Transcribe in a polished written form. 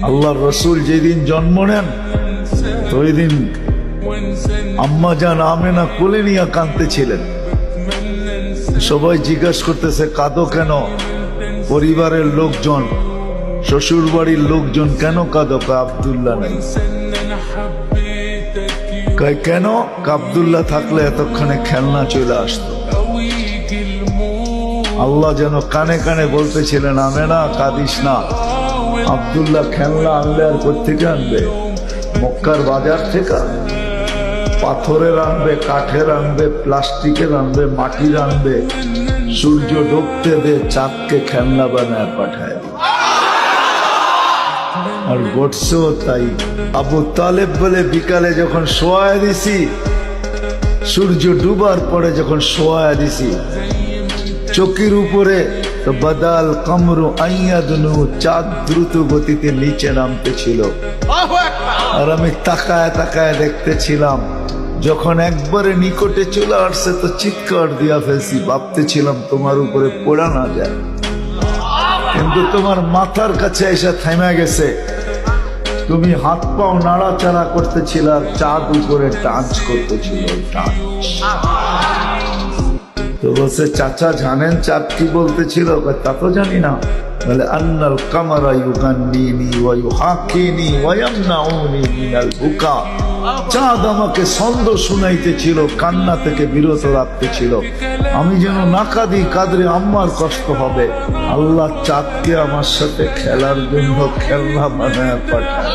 আল্লাহর রসুল যেদিন জন্ম নেন তো ওই দিন আম্মা জান আমেনা কোলে নিয়ে কাঁদতেছিলেন। সবাই জিজ্ঞাসা করতেছে কাঁদো কেন? পরিবারের লোকজন, শ্বশুর বাড়ির লোকজন কেন কাঁদো? আব্দুল্লাহ নাই। কেন? আব্দুল্লাহ থাকলে এতক্ষণে খেলনা চলে আসতো। আল্লাহ যেন কানে কানে বলতেছিলেন আমেনা কাঁদিস না, আব্দুল্লাহ খেলনা আনলে আর কোত্থেকে আনবে? মক্কার বাজার থেকে পাথরের আনবে, কাঠের আনবে, প্লাস্টিকের আনবে, মাটির আনবে, সূর্য ডুবতে দে চাঁদকে খেলনা বানায় পাঠায়। আর ঘটছেও তাই। আবু তালেব বলে বিকালে যখন শোয়ায় দিছি, সূর্য ডুবার পরে যখন শোয়ায় দিছি, চকির উপরে তো বাদাল কামরু আইয়াদনু, চাঁদ দ্রুত গতিতে নিচে নামতেছিল। আর আমি তাকায় তাকায় দেখতেছিলাম। যখন একবারে নিকটে চলে আসছে তো চিৎকার দিয়া ফেলছি, ভাবতেছিলাম তোমার উপরে পড়া না যায়, কিন্তু তোমার মাথার কাছে এসে থেমে গেছে। তুমি হাত পাও নাড়াচাড়া করতেছিল আর চাঁদ উপরে ডান্স করতেছিল। তো বলছে চাচা জানেন চাঁদ কি বলতেছিল? তা তো জানি না। বলে আন্নাল কামারা ইউগান্নিনি ওয়া ইউহাকিনি ওয়া ইয়ামনাউনি মিনাল বুকা। চাঁদ আমাকে ছন্দ শুনাইতেছিল, কান্না থেকে বিরত রাখতেছিল। আমি যেন না কাঁদি, কাঁদলে আম্মার কষ্ট হবে। আল্লাহ চাঁদকে আমার সাথে খেলার জন্য খেলনা বানায় পাঠায়।